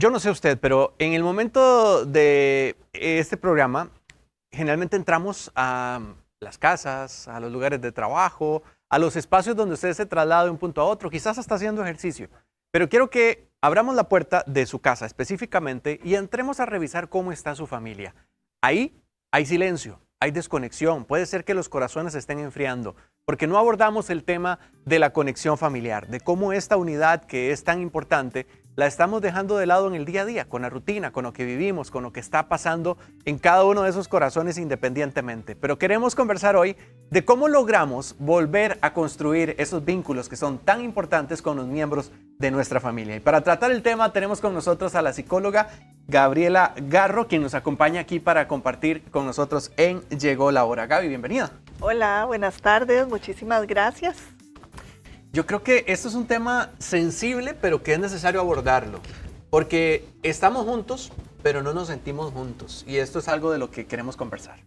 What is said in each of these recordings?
yo no sé usted, pero en el momento de este programa, generalmente entramos a las casas, a los lugares de trabajo, a los espacios donde usted se traslada de un punto a otro, quizás hasta haciendo ejercicio. Pero quiero que abramos la puerta de su casa específicamente y entremos a revisar cómo está su familia. Ahí hay silencio, hay desconexión, puede ser que los corazones se estén enfriando, porque no abordamos el tema de la conexión familiar, de cómo esta unidad que es tan importante la estamos dejando de lado en el día a día, con la rutina, con lo que vivimos, con lo que está pasando en cada uno de esos corazones independientemente. Pero queremos conversar hoy de cómo logramos volver a construir esos vínculos que son tan importantes con los miembros de nuestra familia. Y para tratar el tema tenemos con nosotros a la psicóloga Gabriela Garro, quien nos acompaña aquí para compartir con nosotros en Llegó la Hora. Gaby, bienvenida. Hola, buenas tardes, muchísimas gracias. Yo creo que esto es un tema sensible, pero que es necesario abordarlo, porque estamos juntos, pero no nos sentimos juntos, y esto es algo de lo que queremos conversar.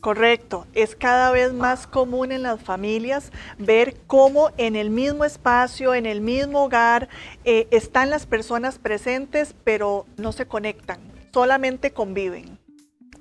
Correcto, es cada vez más común en las familias ver cómo en el mismo espacio, en el mismo hogar, están las personas presentes, pero no se conectan, solamente conviven.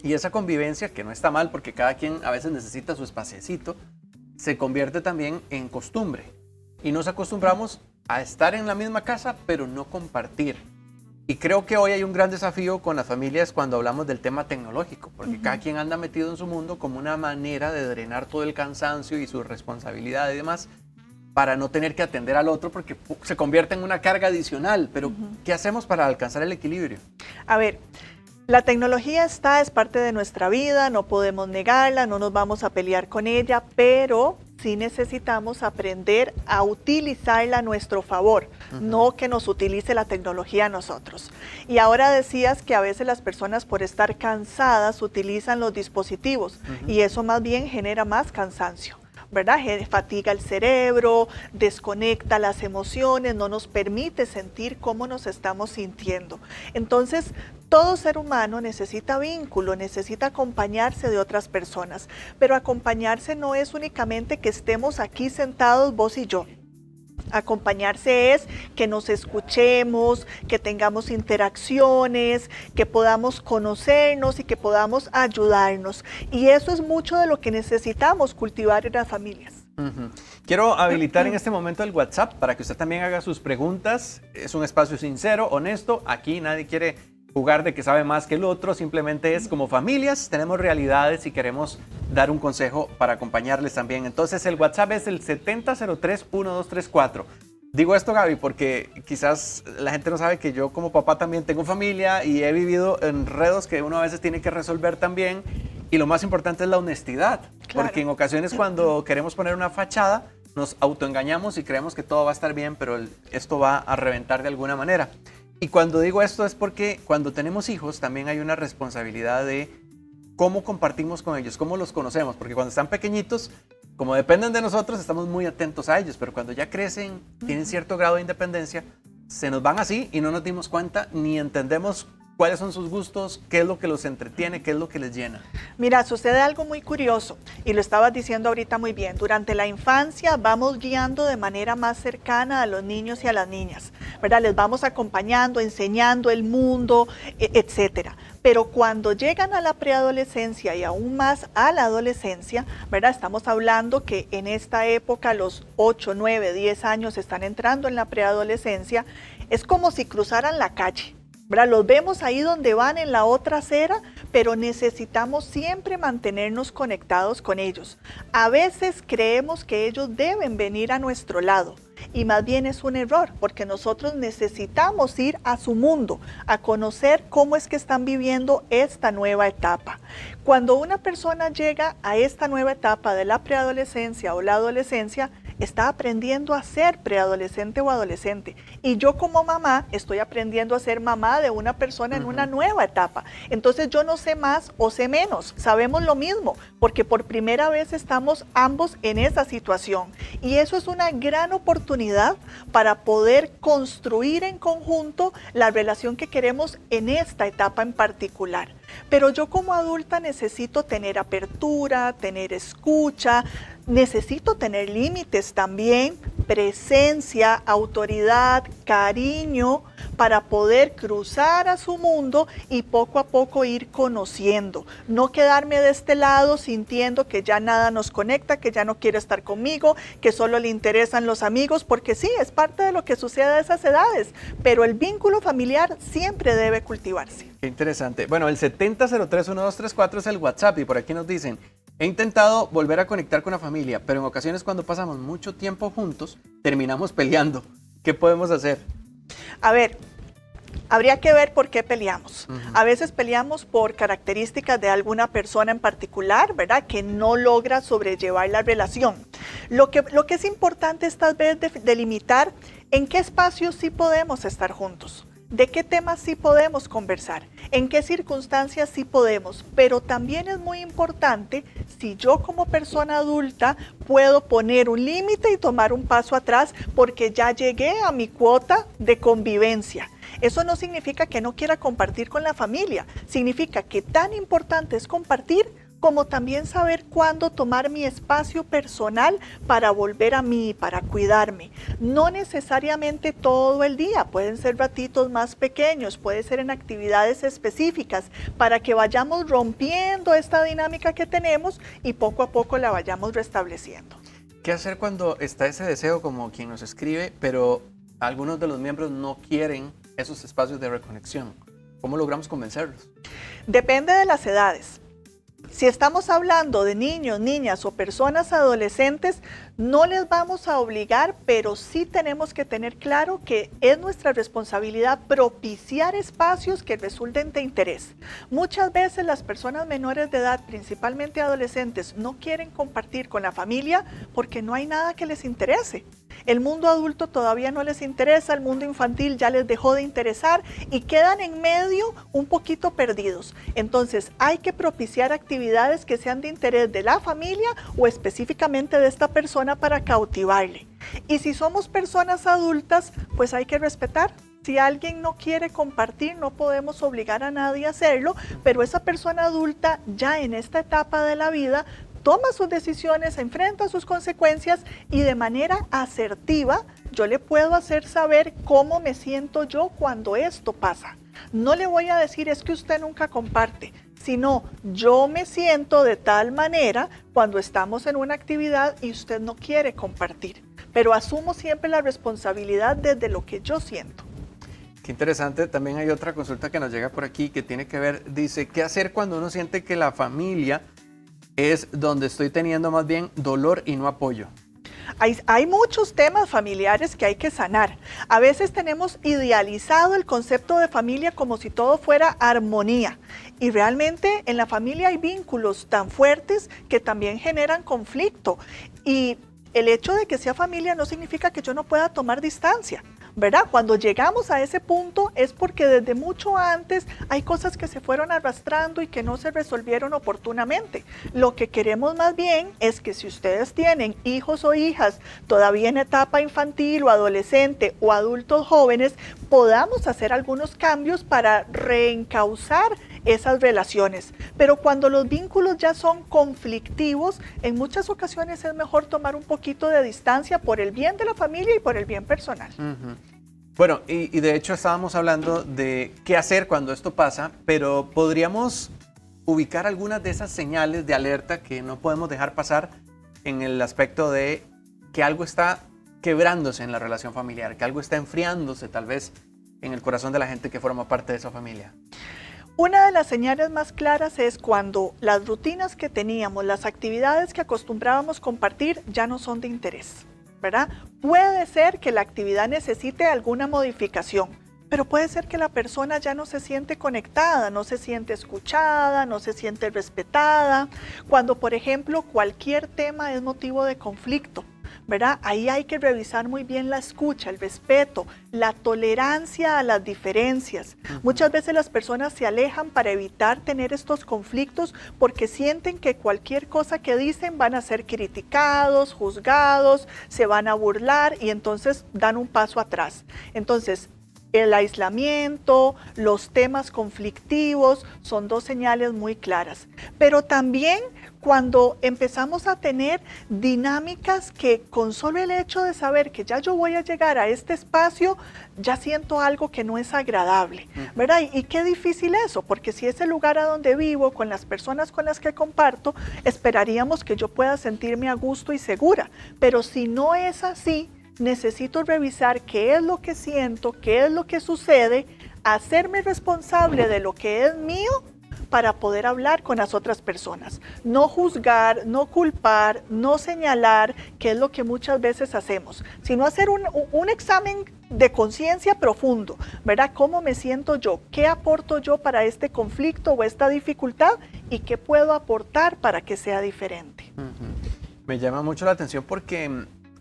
Y esa convivencia, que no está mal, porque cada quien a veces necesita su espaciecito, se convierte también en costumbre. Y nos acostumbramos a estar en la misma casa, pero no compartir. Y creo que hoy hay un gran desafío con las familias cuando hablamos del tema tecnológico, porque cada quien anda metido en su mundo como una manera de drenar todo el cansancio y su responsabilidad y demás, para no tener que atender al otro, porque se convierte en una carga adicional. Pero, ¿qué hacemos para alcanzar el equilibrio? A ver, la tecnología es parte de nuestra vida, no podemos negarla, no nos vamos a pelear con ella, pero sí necesitamos aprender a utilizarla a nuestro favor, no que nos utilice la tecnología a nosotros. Y ahora decías que a veces las personas por estar cansadas utilizan los dispositivos y eso más bien genera más cansancio, ¿verdad? Fatiga el cerebro, desconecta las emociones, no nos permite sentir cómo nos estamos sintiendo. Entonces, todo ser humano necesita vínculo, necesita acompañarse de otras personas, pero acompañarse no es únicamente que estemos aquí sentados vos y yo. Acompañarse es que nos escuchemos, que tengamos interacciones, que podamos conocernos y que podamos ayudarnos. Y eso es mucho de lo que necesitamos cultivar en las familias. Quiero habilitar en este momento el WhatsApp para que usted también haga sus preguntas. Es un espacio sincero, honesto. Aquí nadie quiere jugar de que sabe más que el otro, simplemente es como familias, tenemos realidades y queremos dar un consejo para acompañarles también. Entonces el WhatsApp es el 7003-1234. Digo esto, Gaby, porque quizás la gente no sabe que yo como papá también tengo familia y he vivido enredos que uno a veces tiene que resolver también. Y lo más importante es la honestidad, Claro. porque en ocasiones cuando queremos poner una fachada, nos autoengañamos y creemos que todo va a estar bien, pero esto va a reventar de alguna manera. Y cuando digo esto es porque cuando tenemos hijos también hay una responsabilidad de cómo compartimos con ellos, cómo los conocemos, porque cuando están pequeñitos, como dependen de nosotros, estamos muy atentos a ellos, pero cuando ya crecen, tienen cierto grado de independencia, se nos van así y no nos dimos cuenta ni entendemos cuáles son sus gustos, qué es lo que los entretiene, qué es lo que les llena. Mira, sucede algo muy curioso y lo estabas diciendo ahorita muy bien. Durante la infancia vamos guiando de manera más cercana a los niños y a las niñas, ¿verdad? Les vamos acompañando, enseñando el mundo, etcétera. Pero cuando llegan a la preadolescencia y aún más a la adolescencia, ¿verdad? Estamos hablando que en esta época los 8, 9, 10 años están entrando en la preadolescencia, es como si cruzaran la calle. ¿Verdad? Los vemos ahí donde van en la otra acera, pero necesitamos siempre mantenernos conectados con ellos. A veces creemos que ellos deben venir a nuestro lado y más bien es un error porque nosotros necesitamos ir a su mundo, a conocer cómo es que están viviendo esta nueva etapa. Cuando una persona llega a esta nueva etapa de la preadolescencia o la adolescencia, está aprendiendo a ser preadolescente o adolescente. Y yo como mamá estoy aprendiendo a ser mamá de una persona en una nueva etapa. Entonces yo no sé más o sé menos, sabemos lo mismo, porque por primera vez estamos ambos en esa situación. Y eso es una gran oportunidad para poder construir en conjunto la relación que queremos en esta etapa en particular. Pero yo como adulta necesito tener apertura, tener escucha, necesito tener límites también, presencia, autoridad, cariño, para poder cruzar a su mundo y poco a poco ir conociendo. No quedarme de este lado sintiendo que ya nada nos conecta, que ya no quiere estar conmigo, que solo le interesan los amigos, porque sí, es parte de lo que sucede a esas edades, pero el vínculo familiar siempre debe cultivarse. Qué interesante. Bueno, el 70031234 es el WhatsApp y por aquí nos dicen: he intentado volver a conectar con la familia, pero en ocasiones cuando pasamos mucho tiempo juntos, terminamos peleando. ¿Qué podemos hacer? A ver, habría que ver por qué peleamos. A veces peleamos por características de alguna persona en particular, ¿verdad? Que no logra sobrellevar la relación. Lo que es importante es tal vez delimitar en qué espacios sí podemos estar juntos. ¿De qué temas sí podemos conversar? ¿En qué circunstancias sí podemos? Pero también es muy importante si yo como persona adulta puedo poner un límite y tomar un paso atrás porque ya llegué a mi cuota de convivencia. Eso no significa que no quiera compartir con la familia, significa que tan importante es compartir como también saber cuándo tomar mi espacio personal para volver a mí, para cuidarme. No necesariamente todo el día, pueden ser ratitos más pequeños, puede ser en actividades específicas, para que vayamos rompiendo esta dinámica que tenemos y poco a poco la vayamos restableciendo. ¿Qué hacer cuando está ese deseo, como quien nos escribe, pero algunos de los miembros no quieren esos espacios de reconexión? ¿Cómo logramos convencerlos? Depende de las edades. Si estamos hablando de niños, niñas o personas adolescentes, no les vamos a obligar, pero sí tenemos que tener claro que es nuestra responsabilidad propiciar espacios que resulten de interés. Muchas veces las personas menores de edad, principalmente adolescentes, no quieren compartir con la familia porque no hay nada que les interese. El mundo adulto todavía no les interesa, el mundo infantil ya les dejó de interesar y quedan en medio un poquito perdidos. Entonces hay que propiciar actividades que sean de interés de la familia o específicamente de esta persona para cautivarle. Y si somos personas adultas, pues hay que respetar. Si alguien no quiere compartir, no podemos obligar a nadie a hacerlo, pero esa persona adulta ya en esta etapa de la vida toma sus decisiones, enfrenta sus consecuencias y de manera asertiva yo le puedo hacer saber cómo me siento yo cuando esto pasa. No le voy a decir es que usted nunca comparte, sino yo me siento de tal manera cuando estamos en una actividad y usted no quiere compartir, pero asumo siempre la responsabilidad desde lo que yo siento. Qué interesante. También hay otra consulta que nos llega por aquí que tiene que ver, dice, ¿qué hacer cuando uno siente que la familia es donde estoy teniendo más bien dolor y no apoyo? Hay muchos temas familiares que hay que sanar. A veces tenemos idealizado el concepto de familia como si todo fuera armonía. Y realmente en la familia hay vínculos tan fuertes que también generan conflicto. Y el hecho de que sea familia no significa que yo no pueda tomar distancia, ¿verdad? Cuando llegamos a ese punto es porque desde mucho antes hay cosas que se fueron arrastrando y que no se resolvieron oportunamente. Lo que queremos más bien es que si ustedes tienen hijos o hijas todavía en etapa infantil o adolescente o adultos jóvenes, podamos hacer algunos cambios para reencauzar esas relaciones. Pero cuando los vínculos ya son conflictivos, en muchas ocasiones es mejor tomar un poquito de distancia por el bien de la familia y por el bien personal. Bueno, y de hecho estábamos hablando de qué hacer cuando esto pasa, pero podríamos ubicar algunas de esas señales de alerta que no podemos dejar pasar en el aspecto de que algo está quebrándose en la relación familiar, que algo está enfriándose tal vez en el corazón de la gente que forma parte de esa familia. Una de las señales más claras es cuando las rutinas que teníamos, las actividades que acostumbrábamos compartir ya no son de interés, ¿verdad? Puede ser que la actividad necesite alguna modificación, pero puede ser que la persona ya no se siente conectada, no se siente escuchada, no se siente respetada. Cuando, por ejemplo, cualquier tema es motivo de conflicto, ¿verdad? Ahí hay que revisar muy bien la escucha, el respeto, la tolerancia a las diferencias. Muchas veces las personas se alejan para evitar tener estos conflictos porque sienten que cualquier cosa que dicen van a ser criticados, juzgados, se van a burlar y entonces dan un paso atrás. Entonces, El aislamiento, los temas conflictivos son dos señales muy claras. Pero también cuando empezamos a tener dinámicas que con solo el hecho de saber que ya yo voy a llegar a este espacio, ya siento algo que no es agradable, ¿verdad? Y qué difícil eso, porque si es el lugar a donde vivo, con las personas con las que comparto, esperaríamos que yo pueda sentirme a gusto y segura. Pero si no es así, necesito revisar qué es lo que siento, qué es lo que sucede, hacerme responsable de lo que es mío para poder hablar con las otras personas. No juzgar, no culpar, no señalar, que es lo que muchas veces hacemos, sino hacer un examen de conciencia profundo, ¿verdad? ¿Cómo me siento yo? ¿Qué aporto yo para este conflicto o esta dificultad? ¿Y qué puedo aportar para que sea diferente? Me llama mucho la atención porque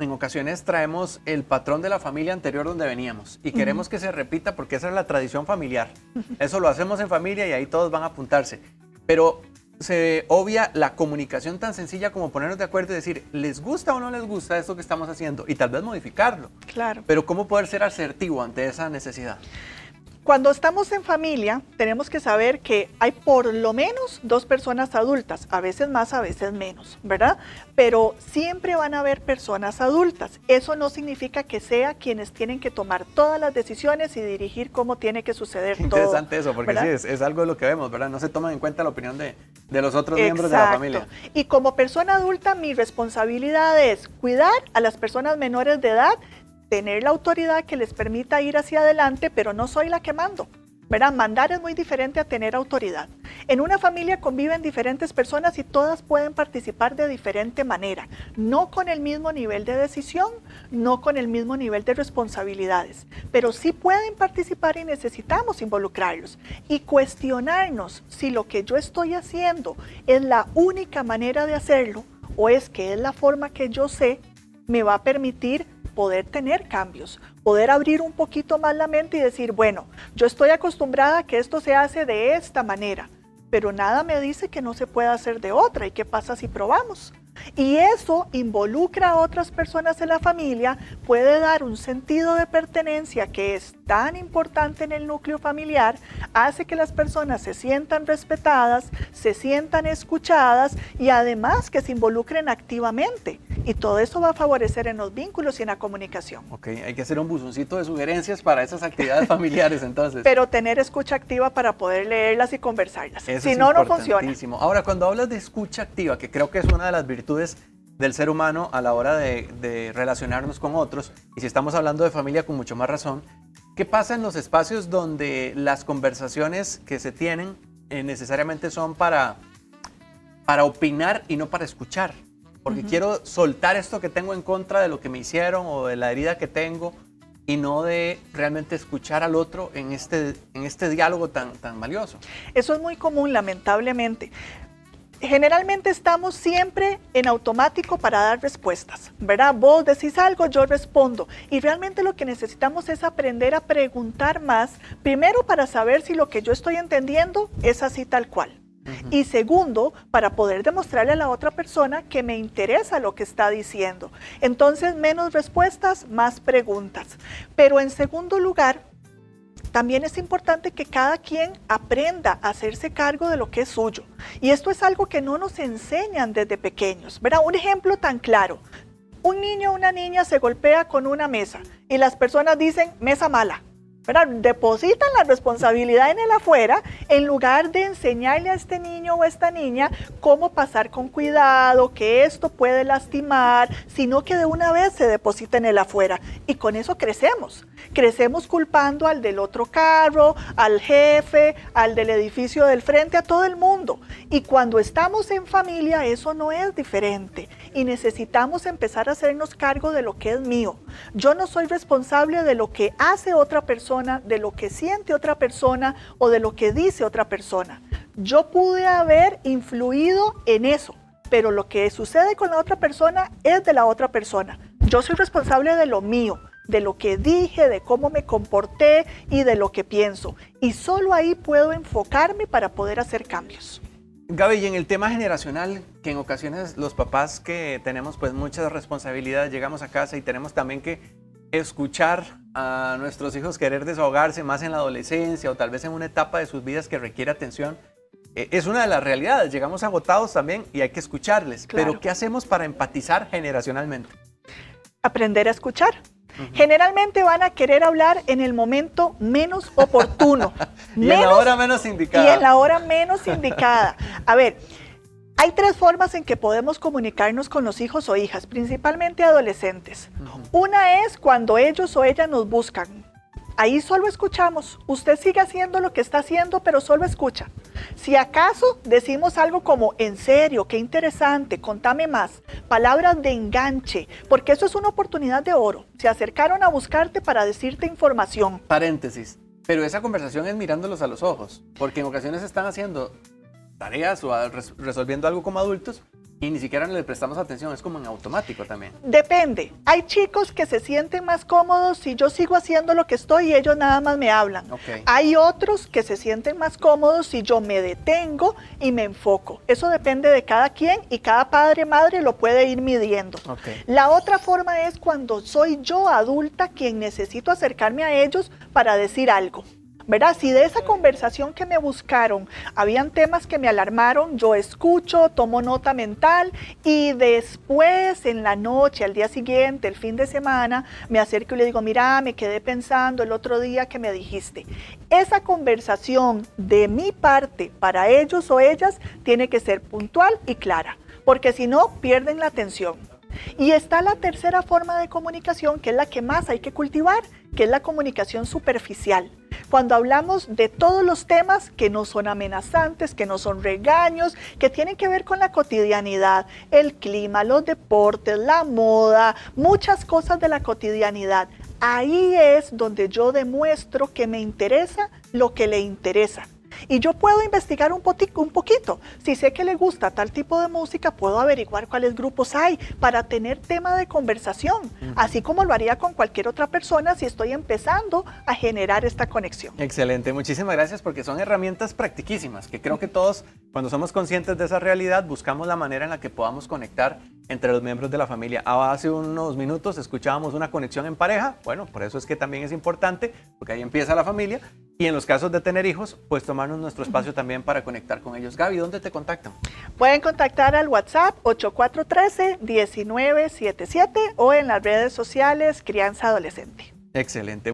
en ocasiones traemos el patrón de la familia anterior donde veníamos y queremos que se repita porque esa es la tradición familiar. Eso lo hacemos en familia y ahí todos van a apuntarse. Pero se obvia la comunicación tan sencilla como ponernos de acuerdo y decir, ¿les gusta o no les gusta esto que estamos haciendo? Y tal vez modificarlo. Claro. Pero ¿cómo poder ser asertivo ante esa necesidad? Cuando estamos en familia, tenemos que saber que hay por lo menos 2 personas adultas, a veces más, a veces menos, ¿verdad? Pero siempre van a haber personas adultas. Eso no significa que sea quienes tienen que tomar todas las decisiones y dirigir cómo tiene que suceder todo. Interesante eso, porque ¿verdad? Sí, es algo de lo que vemos, ¿verdad? No se toma en cuenta la opinión de los otros miembros de la familia. Y como persona adulta, mi responsabilidad es cuidar a las personas menores de edad, tener la autoridad que les permita ir hacia adelante, pero no soy la que mando, ¿verdad? Mandar es muy diferente a tener autoridad. En una familia conviven diferentes personas y todas pueden participar de diferente manera, no con el mismo nivel de decisión, no con el mismo nivel de responsabilidades, pero sí pueden participar y necesitamos involucrarlos y cuestionarnos si lo que yo estoy haciendo es la única manera de hacerlo o es que es la forma que yo sé me va a permitir poder tener cambios, poder abrir un poquito más la mente y decir, bueno, yo estoy acostumbrada a que esto se hace de esta manera, pero nada me dice que no se puede hacer de otra. ¿Y qué pasa si probamos? Y eso involucra a otras personas en la familia, puede dar un sentido de pertenencia que es tan importante en el núcleo familiar, hace que las personas se sientan respetadas, se sientan escuchadas y además que se involucren activamente. Y todo eso va a favorecer en los vínculos y en la comunicación. Ok, hay que hacer un buzoncito de sugerencias para esas actividades familiares entonces. Pero tener escucha activa para poder leerlas y conversarlas. Eso si es no, no funciona. Ahora, cuando hablas de escucha activa, que creo que es una de las virtudes del ser humano a la hora de relacionarnos con otros, y si estamos hablando de familia con mucho más razón, ¿qué pasa en los espacios donde las conversaciones que se tienen necesariamente son para opinar y no para escuchar? Porque quiero soltar esto que tengo en contra de lo que me hicieron o de la herida que tengo y no de realmente escuchar al otro en este diálogo tan valioso. Eso es muy común, lamentablemente. Generalmente estamos siempre en automático para dar respuestas, ¿verdad? Vos decís algo, yo respondo. Y realmente lo que necesitamos es aprender a preguntar más, primero para saber si lo que yo estoy entendiendo es así tal cual. Y segundo, para poder demostrarle a la otra persona que me interesa lo que está diciendo. Entonces, menos respuestas, más preguntas. Pero en segundo lugar, también es importante que cada quien aprenda a hacerse cargo de lo que es suyo. Y esto es algo que no nos enseñan desde pequeños, ¿verdad? Un ejemplo tan claro. Un niño o una niña se golpea con una mesa y las personas dicen, mesa mala. ¿Verdad? Depositan la responsabilidad en el afuera en lugar de enseñarle a este niño o a esta niña cómo pasar con cuidado, que esto puede lastimar, sino que de una vez se deposita en el afuera. Y con eso crecemos. Crecemos culpando al del otro carro, al jefe, al del edificio del frente, a todo el mundo. Y cuando estamos en familia eso no es diferente. Y necesitamos empezar a hacernos cargo de lo que es mío. Yo no soy responsable de lo que hace otra persona, de lo que siente otra persona o de lo que dice otra persona. Yo pude haber influido en eso, pero lo que sucede con la otra persona es de la otra persona. Yo soy responsable de lo mío, de lo que dije, de cómo me comporté y de lo que pienso. Y solo ahí puedo enfocarme para poder hacer cambios. Gaby, y en el tema generacional, que en ocasiones los papás que tenemos pues muchas responsabilidades, llegamos a casa y tenemos también que escuchar a nuestros hijos querer desahogarse más en la adolescencia o tal vez en una etapa de sus vidas que requiere atención, es una de las realidades. Llegamos agotados también y hay que escucharles. Claro. Pero ¿qué hacemos para empatizar generacionalmente? Aprender a escuchar. Generalmente van a querer hablar en el momento menos oportuno. Y en la hora menos indicada. Y en la hora menos indicada. A ver, hay 3 formas en que podemos comunicarnos con los hijos o hijas, principalmente adolescentes. Una es cuando ellos o ellas nos buscan. Ahí solo escuchamos. Usted sigue haciendo lo que está haciendo, pero solo escucha. Si acaso decimos algo como, en serio, qué interesante, contame más, palabras de enganche, porque eso es una oportunidad de oro. Se acercaron a buscarte para decirte información. Paréntesis, pero esa conversación es mirándolos a los ojos, porque en ocasiones están haciendo tareas o resolviendo algo como adultos y ni siquiera le prestamos atención, es como en automático también. Depende, hay chicos que se sienten más cómodos si yo sigo haciendo lo que estoy y ellos nada más me hablan. Okay. Hay otros que se sienten más cómodos si yo me detengo y me enfoco. Eso depende de cada quien y cada padre, madre lo puede ir midiendo. Okay. La otra forma es cuando soy yo adulta quien necesito acercarme a ellos para decir algo. ¿Verdad? Si de esa conversación que me buscaron habían temas que me alarmaron, yo escucho, tomo nota mental y después en la noche, al día siguiente, el fin de semana, me acerco y le digo, mira, me quedé pensando el otro día que me dijiste. Esa conversación de mi parte para ellos o ellas tiene que ser puntual y clara, porque si no, pierden la atención. Y está la tercera forma de comunicación, que es la que más hay que cultivar, que es la comunicación superficial. Cuando hablamos de todos los temas que no son amenazantes, que no son regaños, que tienen que ver con la cotidianidad, el clima, los deportes, la moda, muchas cosas de la cotidianidad. Ahí es donde yo demuestro que me interesa lo que le interesa. Y yo puedo investigar un poquito. Si sé que le gusta tal tipo de música, puedo averiguar cuáles grupos hay para tener tema de conversación, así como lo haría con cualquier otra persona si estoy empezando a generar esta conexión. Excelente, muchísimas gracias porque son herramientas practiquísimas que creo que todos, cuando somos conscientes de esa realidad, buscamos la manera en la que podamos conectar entre los miembros de la familia. Hace unos minutos escuchábamos una conexión en pareja. Bueno, por eso es que también es importante, porque ahí empieza la familia. Y en los casos de tener hijos, pues tomarnos nuestro espacio también para conectar con ellos. Gaby, ¿dónde te contactan? Pueden contactar al WhatsApp 8413-1977 o en las redes sociales Crianza Adolescente. Excelente.